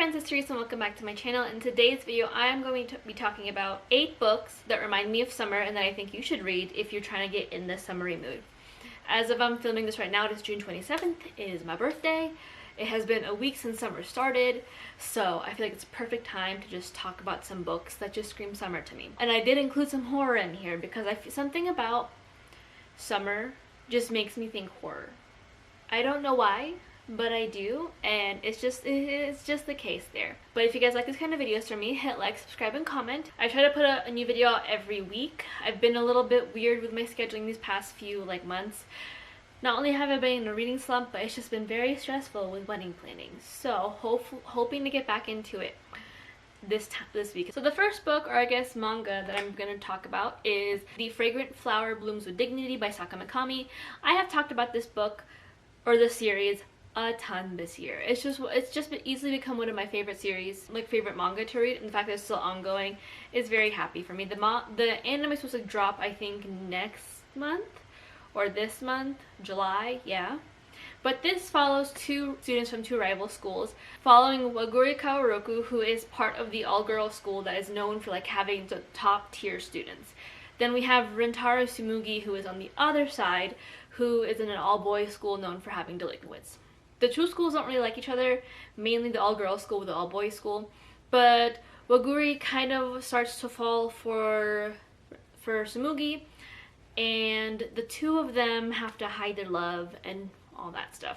friends, it's Teresa and welcome back to my channel. In today's video, I am going to be talking about 8 books that remind me of summer and that I think you should read if you're trying to get in the summery mood. As of I'm filming this right now, it is June 27th. It is my birthday. It has been a week since summer started, so I feel like it's a perfect time to just talk about some books that just scream summer to me. And I did include some horror in here because I feel something about summer just makes me think horror. I don't know why, but I do, and it's just the case there. But if you guys like this kind of videos from me, hit like, subscribe, and comment. I try to put a new video out every week. I've been a little bit weird with my scheduling these past few months. Not only have I been in a reading slump, but it's just been very stressful with wedding planning. So hoping to get back into it this week. So the first book, or I guess manga, that I'm going to talk about is The Fragrant Flower Blooms with Dignity by Saka Mikami. I have talked about this book, or this series, a ton this year. It's just easily become one of my favorite series, like favorite manga to read, and the fact that it's still ongoing is very happy for me. The anime is supposed to drop, I think, next month or this month, July, yeah. But this follows 2 students from 2 rival schools, following Waguri Kawaroku, who is part of the all-girl school that is known for like having the top tier students. Then we have Rentaro Tsumugi, who is on the other side, who is in an all-boys school known for having delinquents. The 2 schools don't really like each other, mainly the all-girls school with the all-boys school, but Waguri kind of starts to fall for Tsumugi, and the 2 of them have to hide their love and all that stuff.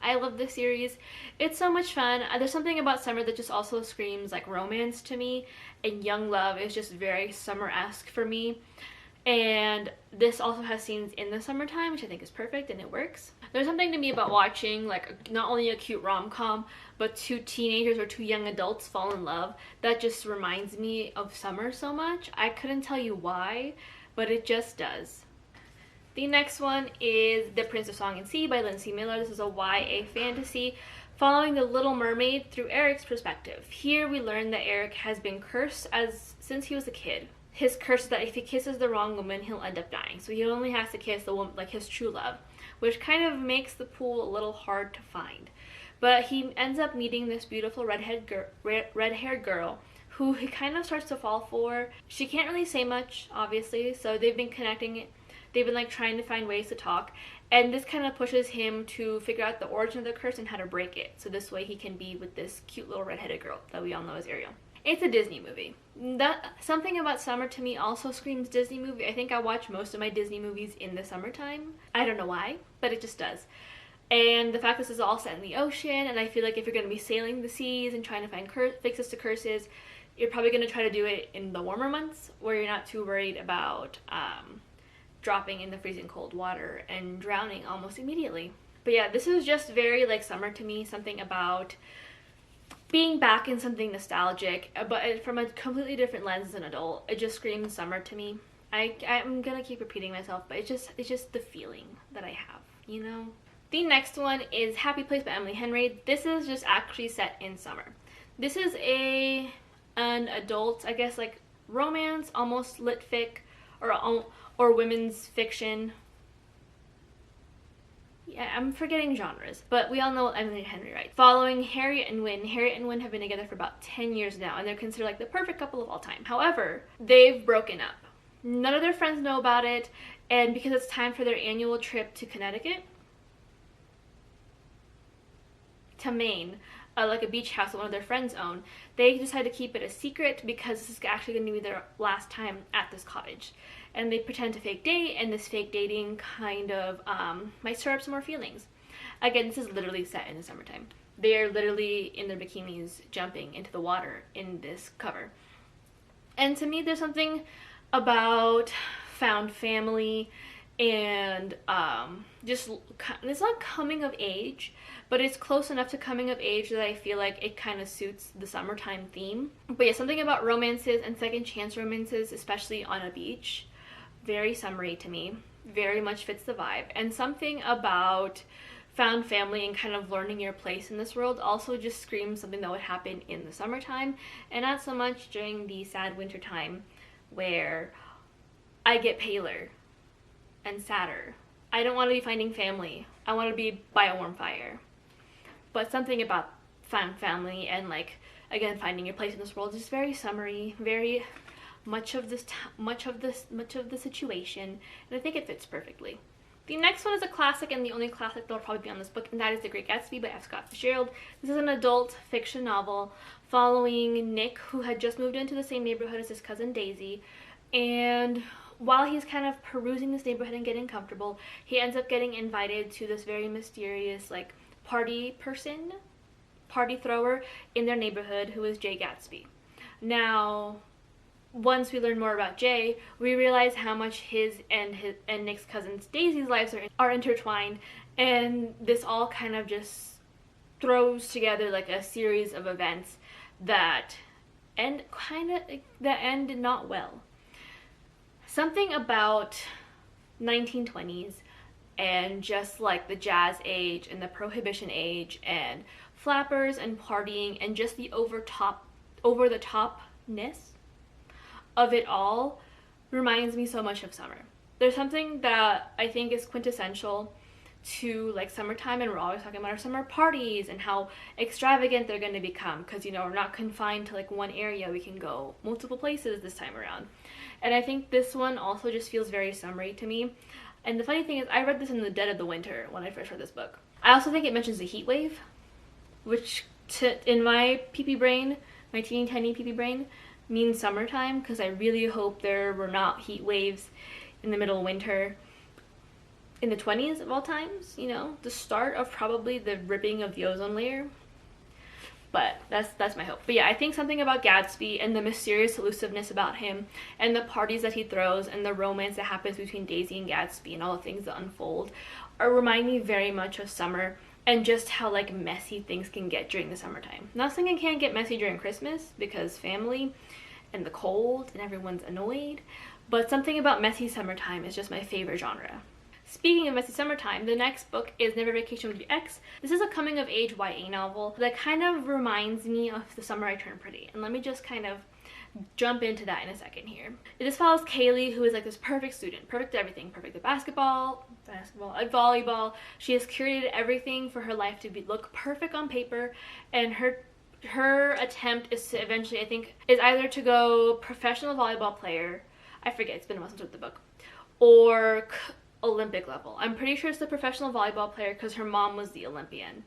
I love this series. It's so much fun. There's something about summer that just also screams like romance to me, and young love is just very summer-esque for me. And this also has scenes in the summertime, which I think is perfect, and it works. There's something to me about watching like not only a cute rom-com, but 2 teenagers or 2 young adults fall in love. That just reminds me of summer so much. I couldn't tell you why, but it just does. The next one is The Prince of Song and Sea by Lindsay Miller. This is a YA fantasy following The Little Mermaid through Eric's perspective. Here we learn that Eric has been cursed since he was a kid. His curse is that if he kisses the wrong woman, he'll end up dying. So he only has to kiss the woman, like his true love, which kind of makes the pool a little hard to find. But he ends up meeting this beautiful red-haired girl who he kind of starts to fall for. She can't really say much, obviously, so they've been connecting. They've been like trying to find ways to talk, and this kind of pushes him to figure out the origin of the curse and how to break it. So this way he can be with this cute little red-headed girl that we all know as Ariel. It's a Disney movie. Something about summer to me also screams Disney movie. I think I watch most of my Disney movies in the summertime. I don't know why, but it just does. And the fact this is all set in the ocean, and I feel like if you're going to be sailing the seas and trying to find fixes to curses, you're probably going to try to do it in the warmer months where you're not too worried about dropping in the freezing cold water and drowning almost immediately. But yeah, this is just very like summer to me. Something about being back in something nostalgic, but from a completely different lens as an adult. It just screams summer to me. I'm gonna keep repeating myself, but it's just the feeling that I have, you know? The next one is Happy Place by Emily Henry. This is just actually set in summer. This is an adult, I guess, like romance, almost lit fic, or women's fiction. Yeah, I'm forgetting genres, but we all know Emily Henry writes. Following Harriet and Wynne. Harriet and Wynne have been together for about 10 years now, and they're considered like the perfect couple of all time. However, they've broken up. None of their friends know about it, and because it's time for their annual trip to Connecticut, to Maine, like a beach house that one of their friends own, they decide to keep it a secret because this is actually going to be their last time at this cottage. And they pretend to fake date, and this fake dating kind of might stir up some more feelings. Again, this is literally set in the summertime. They are literally in their bikinis jumping into the water in this cover. And to me, there's something about found family and just, it's not coming of age, but it's close enough to coming of age that I feel like it kind of suits the summertime theme. But yeah, something about romances and second chance romances, especially on a beach, very summery to me, very much fits the vibe. And something about found family and kind of learning your place in this world also just screams something that would happen in the summertime, and not so much during the sad winter time where I get paler and sadder. I don't want to be finding family. I want to be by a warm fire. But something about family, and like again finding your place in this world. Just very summery, very much of the situation, and I think it fits perfectly. The next one is a classic, and the only classic that will probably be on this book, and that is The Great Gatsby by F. Scott Fitzgerald. This is an adult fiction novel following Nick, who had just moved into the same neighborhood as his cousin Daisy, and while he's kind of perusing this neighborhood and getting comfortable, he ends up getting invited to this very mysterious like party thrower in their neighborhood, who is Jay Gatsby. Now, once we learn more about Jay, we realize how much his and Nick's cousin Daisy's lives are intertwined, and this all kind of just throws together like a series of events that end not well. Something about 1920s and just like the jazz age and the prohibition age and flappers and partying and just the over the topness of it all reminds me so much of summer. There's something that I think is quintessential to like summertime, and we're always talking about our summer parties and how extravagant they're going to become, because you know we're not confined to like one area, we can go multiple places this time around. And I think this one also just feels very summery to me. And the funny thing is, I read this in the dead of the winter when I first read this book. I also think it mentions the heat wave, which in my PP brain, my teeny tiny PP brain, means summertime, because I really hope there were not heat waves in the middle of winter in the 20s of all times, you know, the start of probably the ripping of the ozone layer. But that's my hope. But yeah, I think something about Gatsby and the mysterious elusiveness about him and the parties that he throws and the romance that happens between Daisy and Gatsby and all the things that unfold remind me very much of summer, and just how like messy things can get during the summertime. Not saying it can't get messy during Christmas because family and the cold and everyone's annoyed, but something about messy summertime is just my favorite genre. Speaking of messy summertime, the next book is Never Vacation With Your Ex. This is a coming of age YA novel that kind of reminds me of The Summer I Turned Pretty, and let me just kind of jump into that in a second here. This follows Kaylee, who is like this perfect student, perfect at everything, perfect at basketball, at volleyball. She has curated everything for her life to look perfect on paper, and her attempt is to eventually, I think, is either to go professional volleyball player, I forget, it's been a while since I read the book, or Olympic level. I'm pretty sure it's the professional volleyball player because her mom was the Olympian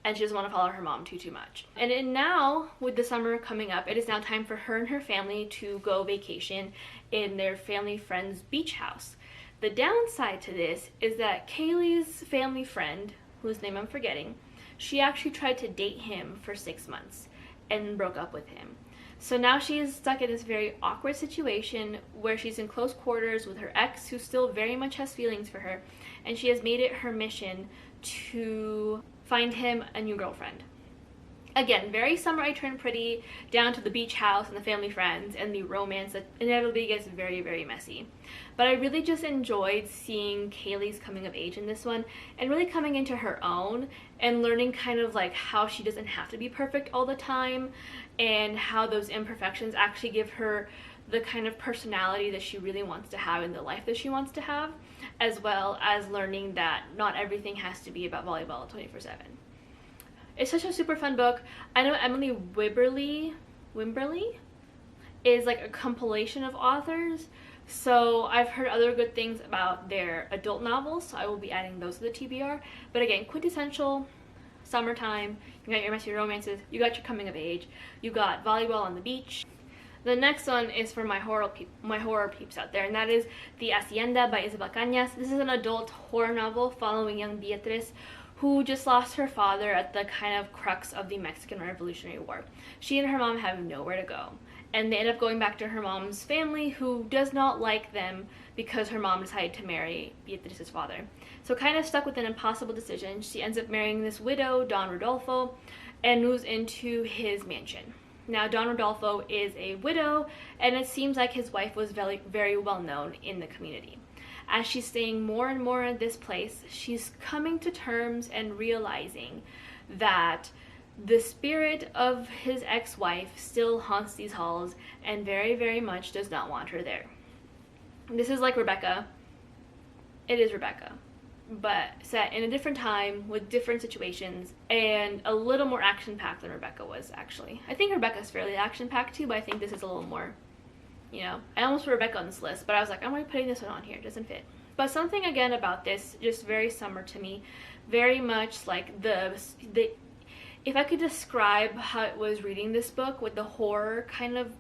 and she doesn't want to follow her mom too much. And now, with the summer coming up, it is now time for her and her family to go vacation in their family friend's beach house. The downside to this is that Kaylee's family friend, whose name I'm forgetting, she actually tried to date him for 6 months and broke up with him. So now she is stuck in this very awkward situation where she's in close quarters with her ex, who still very much has feelings for her, and she has made it her mission to find him a new girlfriend. Again, very Summer I Turned Pretty, down to the beach house and the family friends and the romance that inevitably gets very, very messy. But I really just enjoyed seeing Kaylee's coming of age in this one, and really coming into her own and learning kind of like how she doesn't have to be perfect all the time, and how those imperfections actually give her the kind of personality that she really wants to have in the life that she wants to have, as well as learning that not everything has to be about volleyball 24/7. It's such a super fun book. I know Emily Wimberly is like a compilation of authors, so I've heard other good things about their adult novels, so I will be adding those to the TBR. But again, quintessential summertime. You got your messy romances, you got your coming of age, you got volleyball on the beach. The next one is for my horror peeps out there, and that is The Hacienda by Isabel Cañas. This is an adult horror novel following young Beatriz, who just lost her father at the kind of crux of the Mexican Revolutionary War. She and her mom have nowhere to go, and they end up going back to her mom's family, who does not like them because her mom decided to marry Beatriz's father. So kind of stuck with an impossible decision, she ends up marrying this widow, Don Rodolfo, and moves into his mansion. Now, Don Rodolfo is a widow, and it seems like his wife was very, very well known in the community. As she's staying more and more in this place, she's coming to terms and realizing that the spirit of his ex-wife still haunts these halls and very, very much does not want her there. This is like Rebecca. It is Rebecca. but set in a different time with different situations and a little more action-packed than Rebecca was, actually. I think Rebecca's fairly action-packed too, but I think this is a little more, you know. I almost put Rebecca on this list, but I was like, I'm already putting this one on here. It doesn't fit. But something again about this, just very summer to me. Very much like the if I could describe how it was reading this book with the horror paranormal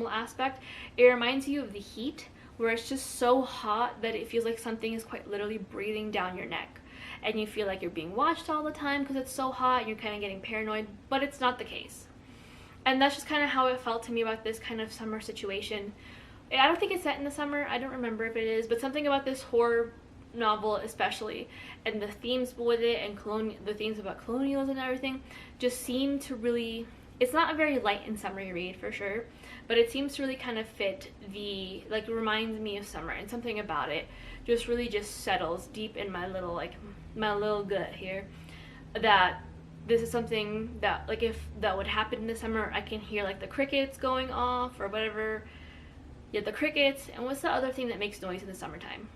aspect, it reminds you of The Heat, where it's just so hot that it feels like something is quite literally breathing down your neck. And you feel like you're being watched all the time because it's so hot and you're kind of getting paranoid, but it's not the case. And that's just kind of how it felt to me about this kind of summer situation. I don't think it's set in the summer, I don't remember if it is, but something about this horror novel especially, and the themes with it, and the themes about colonialism and everything, just seem to really, it's not a very light and summery read for sure, but it seems to really kind of fit the, like, it reminds me of summer, and something about it just really just settles deep in my little, like, my little gut here, that this is something that, like, if that would happen in the summer, I can hear, like, the crickets going off or whatever. Yeah, the crickets. And what's the other thing that makes noise in the summertime?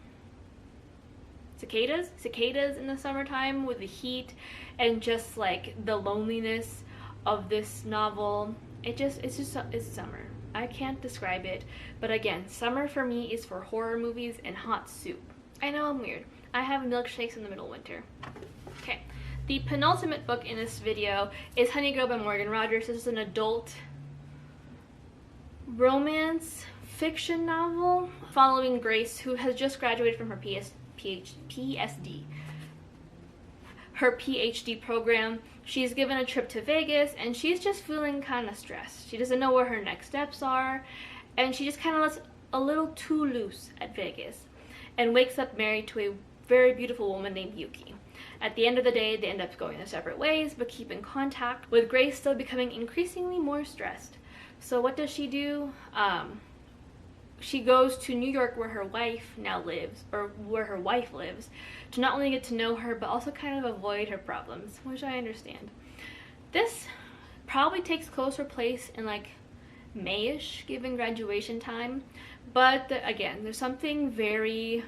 Cicadas in the summertime with the heat and just like the loneliness of this novel. It's summer. I can't describe it, but again, summer for me is for horror movies and hot soup. I know I'm weird. I have milkshakes in the middle of winter. Okay, the penultimate book in this video is Honey Girl by Morgan Rogers. This is an adult romance fiction novel following Grace, who has just graduated from her PhD program. She's given a trip to Vegas and she's just feeling kind of stressed. She doesn't know where her next steps are, and she just kind of lets a little too loose at Vegas and wakes up married to a very beautiful woman named Yuki. At the end of the day, they end up going their separate ways but keep in contact, with Grace still becoming increasingly more stressed. So what does she do? She goes to New York, where her wife now lives, or where her wife lives, to not only get to know her, but also kind of avoid her problems, which I understand. This probably takes closer place in like May-ish, given graduation time, but again, there's something very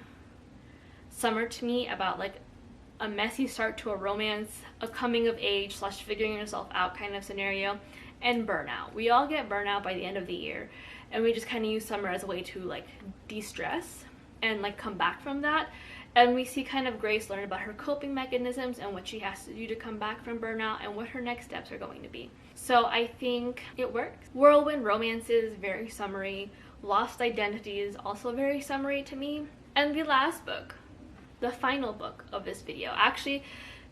summer to me about like a messy start to a romance, a coming of age / figuring yourself out kind of scenario, and burnout. We all get burnout by the end of the year, and we just kind of use summer as a way to like de-stress and like come back from that. And we see kind of Grace learn about her coping mechanisms and what she has to do to come back from burnout and what her next steps are going to be. So I think it works. Whirlwind romances, very summery. Lost Identity is also very summery to me. And the last book, the final book of this video. Actually,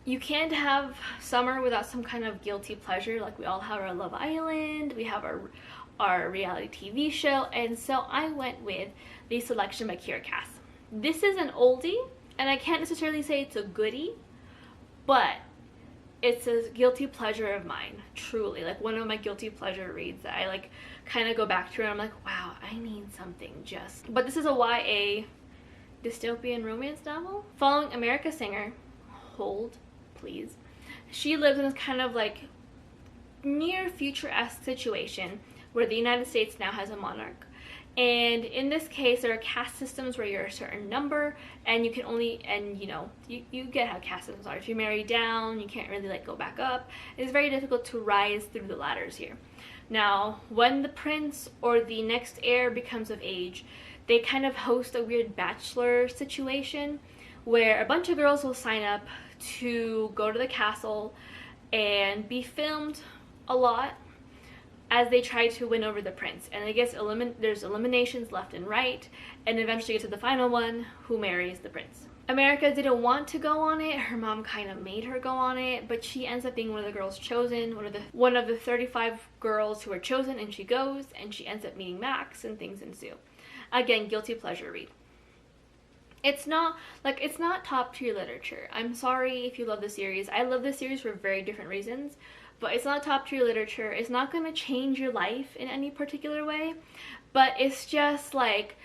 you can't have summer without some kind of guilty pleasure. Like, we all have our Love Island, we have our reality TV show, and so I went with The Selection by Kiera Cass. This is an oldie, and I can't necessarily say it's a goodie, but it's a guilty pleasure of mine, truly. Like, one of my guilty pleasure reads that I like kind of go back to, and I'm like, wow, I need something just. But this is a YA dystopian romance novel following America Singer. Hold, please. She lives in this kind of like near future-esque situation where the United States now has a monarch. And in this case, there are caste systems where you're a certain number, and you can only, and you know, you get how caste systems are. If you marry down, you can't really like go back up. It's very difficult to rise through the ladders here. Now, when the prince or the next heir becomes of age, they kind of host a weird bachelor situation where a bunch of girls will sign up to go to the castle and be filmed a lot as they try to win over the prince. And I guess there's eliminations left and right, and eventually get to the final one, who marries the prince. America didn't want to go on it. Her mom kind of made her go on it, but she ends up being one of the girls chosen, one of the 35 girls who are chosen, and she goes, and she ends up meeting Max, and things ensue. Again, guilty pleasure read. It's not top tier literature. I'm sorry if you love the series. I love this series for very different reasons, but it's not top tier literature. It's not going to change your life in any particular way, but it's just like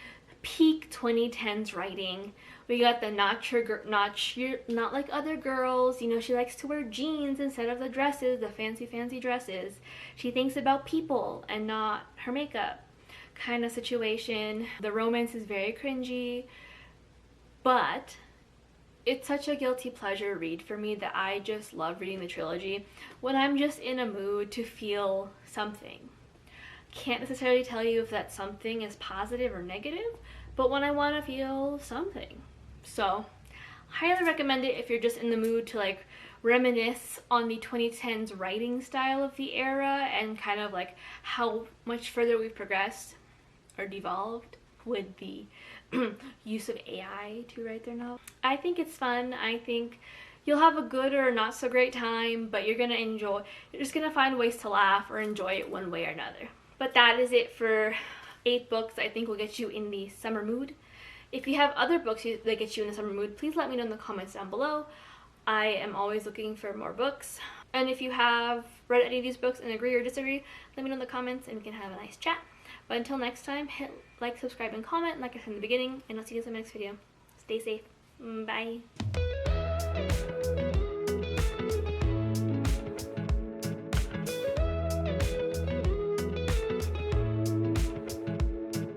peak 2010s writing. We got the not like other girls, you know, she likes to wear jeans instead of the dresses, the fancy dresses. She thinks about people and not her makeup kind of situation. The romance is very cringy, but It's such a guilty pleasure read for me that I just love reading the trilogy when I'm just in a mood to feel something. Can't necessarily tell you if that something is positive or negative, but when I want to feel something. So, highly recommend it if you're just in the mood to like reminisce on the 2010s writing style of the era and kind of like how much further we've progressed or devolved with the use of AI to write their novel. I think it's fun. I think you'll have a good or not so great time, but you're just gonna find ways to laugh or enjoy it one way or another. But that is it for 8 books I think will get you in the summer mood. If you have other books that get you in the summer mood, please let me know in the comments down below. I am always looking for more books. And if you have read any of these books and agree or disagree, let me know in the comments and we can have a nice chat. But until next time, hit like, subscribe, and comment like I said in the beginning, and I'll see you guys in my next video. Stay safe. Bye.